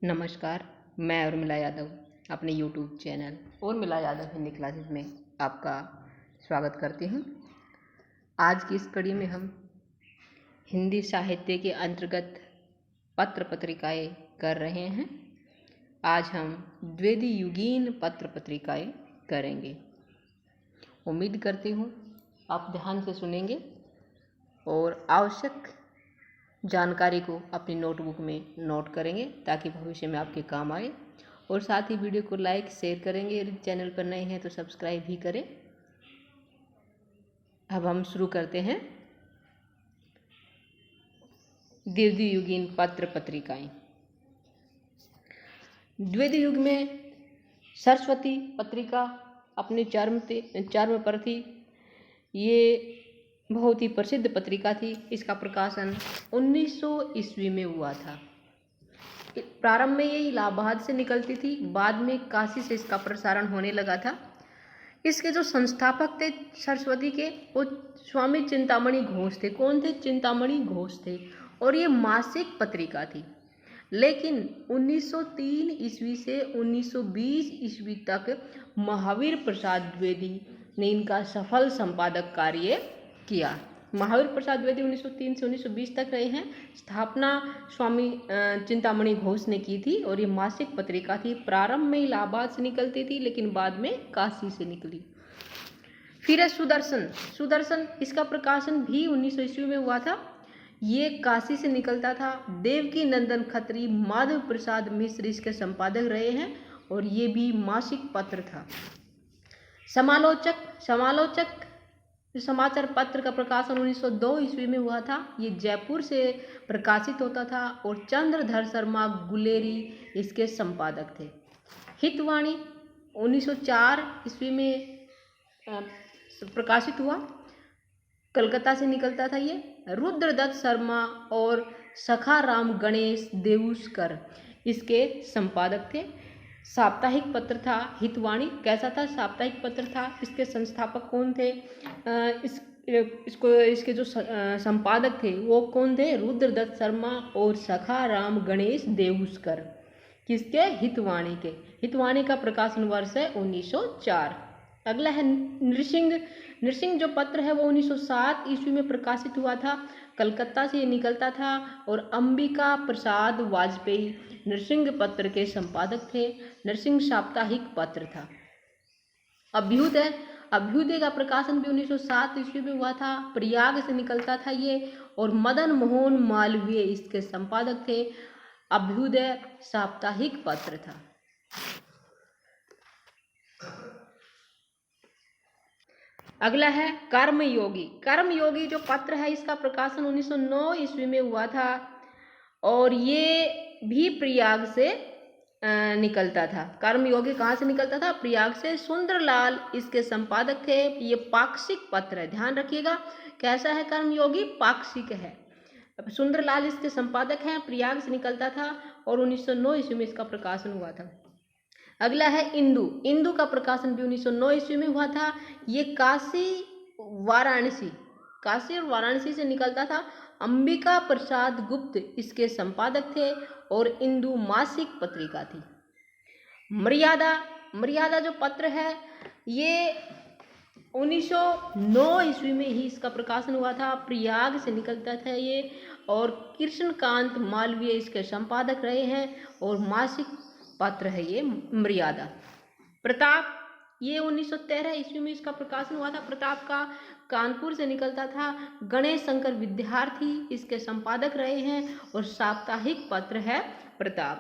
नमस्कार, मैं उर्मिला यादव अपने YouTube channel Urmila Yadav Hindi classes में आपका स्वागत करती हूँ। आज की इस कड़ी में हम हिंदी साहित्य के अंतर्गत पत्र पत्रिकाएँ कर रहे हैं। आज हम द्विवेदी युगीन पत्र पत्रिकाएँ करेंगे। उम्मीद करती हूँ आप ध्यान से सुनेंगे और आवश्यक जानकारी को अपनी नोटबुक में नोट करेंगे ताकि भविष्य में आपके काम आए। और साथ ही वीडियो को लाइक शेयर करेंगे। यदि चैनल पर नए हैं तो सब्सक्राइब भी करें। अब हम शुरू करते हैं द्विवेदी युगीन पत्र पत्रिकाएं। द्विवेदी युग में सरस्वती पत्रिका अपने चरम पर थी। ये बहुत ही प्रसिद्ध पत्रिका थी। इसका प्रकाशन 1900 ईस्वी में हुआ था। प्रारंभ में ये इलाहाबाद से निकलती थी, बाद में काशी से इसका प्रसारण होने लगा था। इसके जो संस्थापक थे सरस्वती के, वो स्वामी चिंतामणि घोष थे। कौन थे? चिंतामणि घोष थे। और ये मासिक पत्रिका थी। लेकिन 1903 ईस्वी से 1920 ईस्वी तक महावीर प्रसाद द्विवेदी ने इनका सफल संपादक कार्य किया। महावीर प्रसाद द्विवेदी 1903 से 1920 तक रहे हैं। स्थापना स्वामी चिंतामणि घोष ने की थी और ये मासिक पत्रिका थी। प्रारंभ में इलाहाबाद से निकलती थी, लेकिन बाद में काशी से निकली। फिर है सुदर्शन, इसका प्रकाशन भी 1900 ईस्वी में हुआ था। ये काशी से निकलता था। देवकी नंदन खत्री, माधव प्रसाद मिश्र इसके संपादक रहे हैं और ये भी मासिक पत्र था। समालोचक समाचार पत्र का प्रकाशन 1902 ईस्वी में हुआ था। ये जयपुर से प्रकाशित होता था और चंद्रधर शर्मा गुलेरी इसके संपादक थे। हितवाणी 1904 ईस्वी में प्रकाशित हुआ, कलकत्ता से निकलता था। ये रुद्रदत्त शर्मा और सखाराम गणेश देउस्कर इसके संपादक थे। साप्ताहिक पत्र था हितवाणी। कैसा था? साप्ताहिक पत्र था। इसके संस्थापक कौन थे? इसके जो संपादक थे वो कौन थे? रुद्रदत्त शर्मा और सखाराम गणेश देउस्कर। किसके? हितवाणी के। हितवाणी का प्रकाशन वर्ष है 1904। अगला है नृसिंग जो पत्र है वो 1907 ईस्वी में प्रकाशित हुआ था। कलकत्ता से ये निकलता था और अंबिका प्रसाद वाजपेयी नृसिंग पत्र के संपादक थे। नृसिंग साप्ताहिक पत्र था। अभ्युदय का प्रकाशन भी 1907 ईस्वी में हुआ था। प्रयाग से निकलता था ये और मदन मोहन मालवीय इसके संपादक थे। अभ्युदय साप्ताहिक पत्र था। अगला है कर्मयोगी जो पत्र है इसका प्रकाशन 1909 ईस्वी में हुआ था और ये भी प्रयाग से निकलता था। कर्मयोगी कहाँ से निकलता था? प्रयाग से। सुंदरलाल इसके संपादक थे। ये पाक्षिक पत्र है, ध्यान रखिएगा। कैसा है कर्मयोगी? पाक्षिक है। सुंदरलाल इसके संपादक हैं। प्रयाग से निकलता था और 1909 ईस्वी में इसका प्रकाशन हुआ था। अगला है इंदु का प्रकाशन भी 1909 ईस्वी में हुआ था। ये काशी और वाराणसी से निकलता था। अंबिका प्रसाद गुप्त इसके संपादक थे और इंदु मासिक पत्रिका थी। मर्यादा जो पत्र है ये 1909 ईस्वी में ही इसका प्रकाशन हुआ था। प्रयाग से निकलता था ये और कृष्णकांत मालवीय इसके संपादक रहे हैं और मासिक पत्र है ये मर्यादा। प्रताप ये 1913 ईस्वी में इसका प्रकाशन हुआ था। प्रताप का कानपुर से निकलता था। गणेश शंकर विद्यार्थी इसके संपादक रहे हैं और साप्ताहिक पत्र है प्रताप।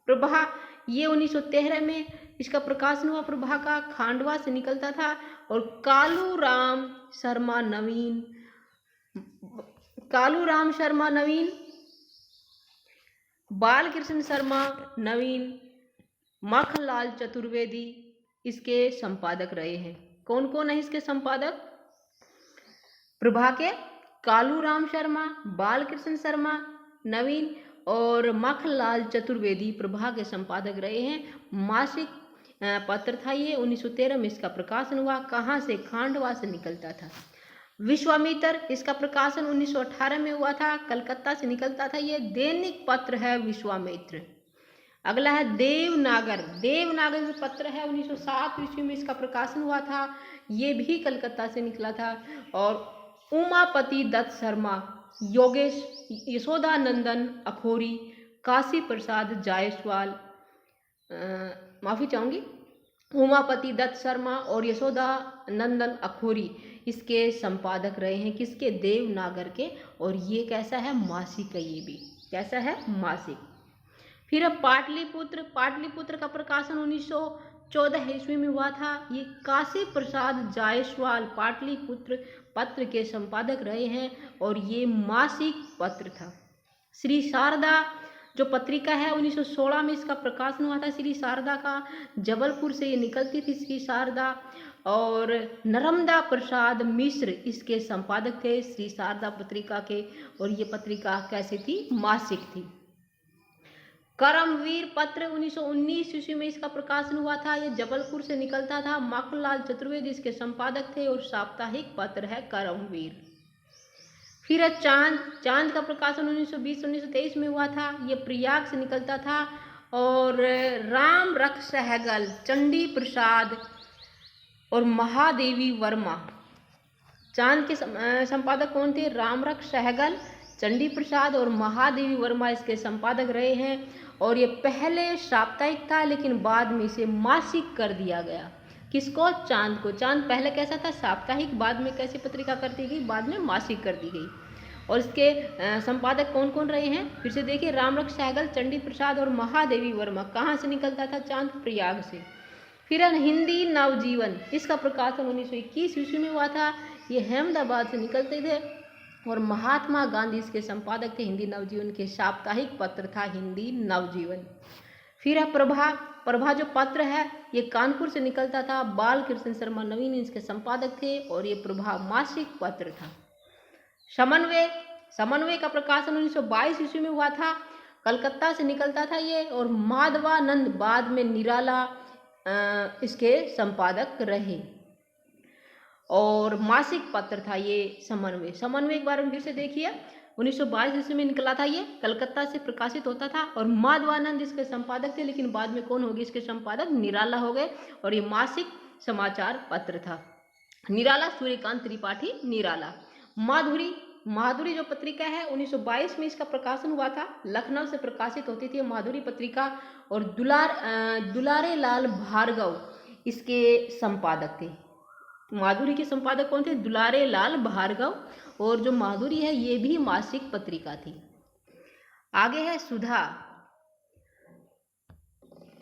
प्रभा ये 1913 में इसका प्रकाशन हुआ। प्रभा का खांडवा से निकलता था और कालू राम शर्मा नवीन, बालकृष्ण शर्मा नवीन, माखनलाल चतुर्वेदी इसके संपादक रहे हैं। कौन कौन है इसके संपादक? प्रभा के कालूराम शर्मा, बालकृष्ण शर्मा नवीन और माखनलाल चतुर्वेदी प्रभा के संपादक रहे हैं। मासिक पत्र था ये। 1913 में इसका प्रकाशन हुआ। कहाँ से? खांडवा से निकलता था। विश्वामित्र इसका प्रकाशन 1918 में हुआ था। कलकत्ता से निकलता था। ये दैनिक पत्र है विश्वामित्र। अगला है देवनागर। देवनागर जो पत्र है 1907 ईस्वी में इसका प्रकाशन हुआ था, ये भी कलकत्ता से निकला था। और उमापति दत्त शर्मा, योगेश यशोदानंदन अखोरी, काशी प्रसाद जायसवाल, माफी चाहूंगी, उमापति दत्त शर्मा और यशोदानंदन अखोरी इसके संपादक रहे हैं। किसके? देवनागर के। और ये कैसा है? मासिक है। ये भी कैसा है? मासिक। फिर अब पाटलिपुत्र। पाटलिपुत्र का प्रकाशन 1914 ईस्वी में हुआ था। ये काशी प्रसाद जायसवाल पाटलिपुत्र पत्र के संपादक रहे हैं और ये मासिक पत्र था। श्री शारदा जो पत्रिका है 1916 में इसका प्रकाशन हुआ था। श्री शारदा का जबलपुर से ये निकलती थी श्री शारदा। और नर्मदा प्रसाद मिश्र इसके संपादक थे श्री शारदा पत्रिका के। और ये पत्रिका कैसी थी? मासिक थी। करमवीर पत्र 1919 ईस्वी में इसका प्रकाशन हुआ था। ये जबलपुर से निकलता था। माखनलाल चतुर्वेदी इसके संपादक थे और साप्ताहिक पत्र है करमवीर। फिर है चांद। चांद का प्रकाशन 1920-1923 में हुआ था। ये प्रयाग से निकलता था। और राम रख सहगल, चंडी प्रसाद और महादेवी वर्मा, चांद के संपादक कौन थे? रामरख सहगल, चंडी प्रसाद और महादेवी वर्मा इसके संपादक रहे हैं। और ये पहले साप्ताहिक था लेकिन बाद में इसे मासिक कर दिया गया। किसको? चांद को। चांद पहले कैसा था? साप्ताहिक। बाद में कैसी पत्रिका कर दी गई? बाद में मासिक कर दी गई। और इसके संपादक कौन कौन रहे हैं? फिर से देखिए, रामरख सहगल, चंडी प्रसाद और महादेवी वर्मा। कहाँ से निकलता था चांद? प्रयाग से। फिर हिंदी नवजीवन, इसका प्रकाशन 1921 ईस्वी में हुआ था। ये अहमदाबाद से निकलते थे और महात्मा गांधी इसके संपादक थे। हिंदी नवजीवन के साप्ताहिक पत्र था हिंदी नवजीवन। फिर है प्रभा। प्रभा जो पत्र है ये कानपुर से निकलता था। बाल कृष्ण शर्मा नवीन इसके संपादक थे और ये प्रभा मासिक पत्र था। समन्वय। समन्वय का प्रकाशन 1922 ईस्वी में हुआ था। कलकत्ता से निकलता था ये। और माधवानंद बाद में निराला इसके संपादक रहे और मासिक पत्र था ये समन्वय। समन्वय के बारे में फिर से देखिए, 1922 ईस्वी में निकला था। ये कलकत्ता से प्रकाशित होता था और माधवानंद इसके संपादक थे। लेकिन बाद में कौन हो गए इसके संपादक? निराला हो गए। और ये मासिक समाचार पत्र था। निराला सूर्यकांत त्रिपाठी निराला। माधुरी। माधुरी जो पत्रिका है 1922 में इसका प्रकाशन हुआ था। लखनऊ से प्रकाशित होती थी माधुरी पत्रिका। और दुलारे लाल भार्गव इसके संपादक थे। माधुरी के संपादक कौन थे? दुलारे लाल भार्गव। और जो माधुरी है ये भी मासिक पत्रिका थी। आगे है सुधा।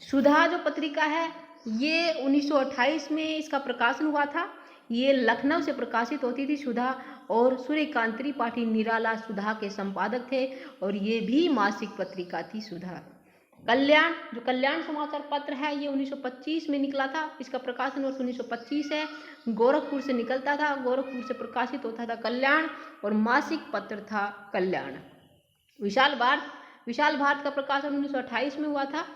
सुधा जो पत्रिका है ये 1928 में इसका प्रकाशन हुआ था। ये लखनऊ से प्रकाशित होती थी सुधा। और सूर्यकांत त्रिपाठी निराला सुधा के संपादक थे और ये भी मासिक पत्रिका थी सुधा। कल्याण। जो कल्याण समाचार पत्र है ये 1925 में निकला था। इसका प्रकाशन वर्ष 1925 है। गोरखपुर से निकलता था। गोरखपुर से प्रकाशित होता था कल्याण और मासिक पत्र था कल्याण। विशाल भारत। विशाल भारत का प्रकाशन 1928 में हुआ था।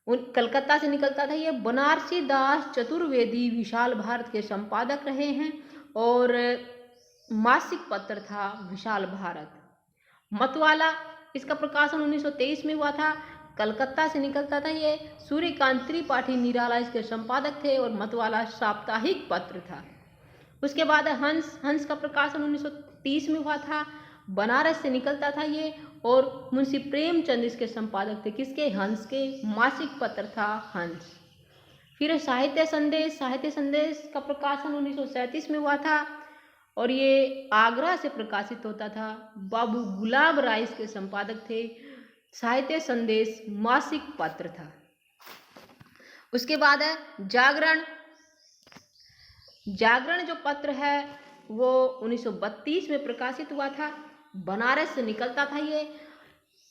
कलकत्ता से निकलता था। ये बनारसी दास चतुर्वेदी विशाल भारत के संपादक रहे हैं और मासिक पत्र था विशाल भारत। मतवाला। इसका प्रकाशन 1923 में हुआ था। कलकत्ता से निकलता था। ये सूर्यकांत त्रिपाठी निराला इसके संपादक थे और मतवाला साप्ताहिक पत्र था। उसके बाद हंस। हंस का प्रकाशन 1930 में हुआ था। बनारस से निकलता था ये और मुंशी प्रेमचंद इसके संपादक थे। किसके? हंस के। मासिक पत्र था हंस। फिर साहित्य संदेश। साहित्य संदेश का प्रकाशन 1937 में हुआ था और ये आगरा से प्रकाशित होता था। बाबू गुलाब राय इसके संपादक थे। साहित्य संदेश मासिक पत्र था। उसके बाद है जागरण। जागरण जो पत्र है वो 1932 में प्रकाशित हुआ था। बनारस से निकलता था ये।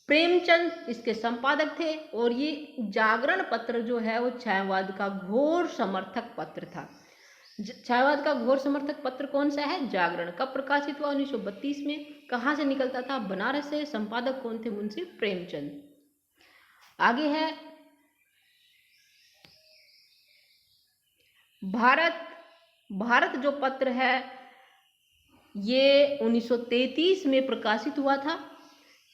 प्रेमचंद इसके संपादक थे और ये जागरण पत्र जो है वो छायावाद का घोर समर्थक पत्र था। छायावाद का घोर समर्थक पत्र कौन सा है? जागरण। कब प्रकाशित हुआ? 1932 में। कहाँ से निकलता था? बनारस से। संपादक कौन थे? मुंशी प्रेमचंद। आगे है भारत। भारत जो पत्र है ये 1933 में प्रकाशित हुआ था।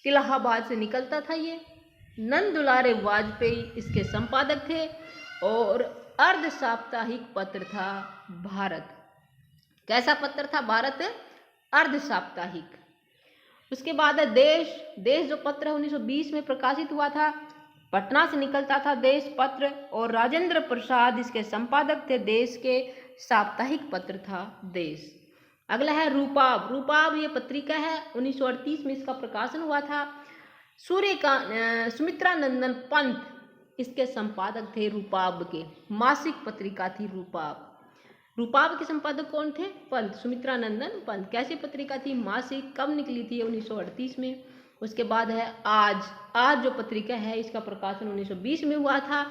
इलाहाबाद से निकलता था नंद दुलारे वाजपेयी इसके संपादक थे और अर्ध साप्ताहिक पत्र था भारत। कैसा पत्र था भारत? अर्ध साप्ताहिक। उसके बाद है देश। देश जो पत्र 1920 में प्रकाशित हुआ था, पटना से निकलता था देश पत्र और राजेंद्र प्रसाद इसके संपादक थे। देश के साप्ताहिक पत्र था देश। अगला है रूपाब। रूपाब ये पत्रिका है, 1938 में इसका प्रकाशन हुआ था। सुमित्रा नंदन पंत इसके संपादक थे रूपाब के। मासिक पत्रिका थी रूपाब। रूपाब के संपादक कौन थे? पंत, सुमित्रा नंदन पंत। कैसी पत्रिका थी? मासिक। कब निकली थी? 1938 में। उसके बाद है आज। आज जो पत्रिका है इसका प्रकाशन 1920 में हुआ था।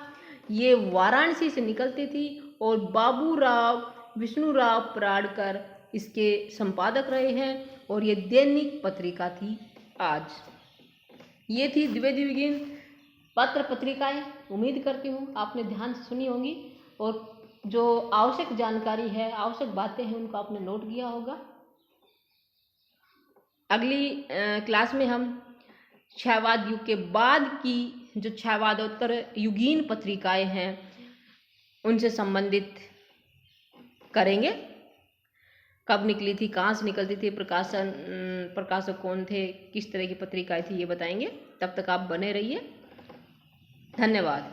ये वाराणसी से निकलती थी और बाबूराव विष्णुराव पराड़कर इसके संपादक रहे हैं और ये दैनिक पत्रिका थी आज। ये थी द्विवेदी विगिन पत्र पत्रिकाएं। उम्मीद करती हूँ आपने ध्यान से सुनी होंगी और जो आवश्यक जानकारी है, आवश्यक बातें हैं, उनको आपने नोट किया होगा। अगली क्लास में हम क्षयवाद युग के बाद की जो क्षयवादोत्तर युगीन पत्रिकाएं हैं उनसे संबंधित करेंगे। कब निकली थी, कहाँ से निकलती थी, प्रकाशक कौन थे, किस तरह की पत्रिकाएं थी, ये बताएंगे। तब तक आप बने रहिए। धन्यवाद।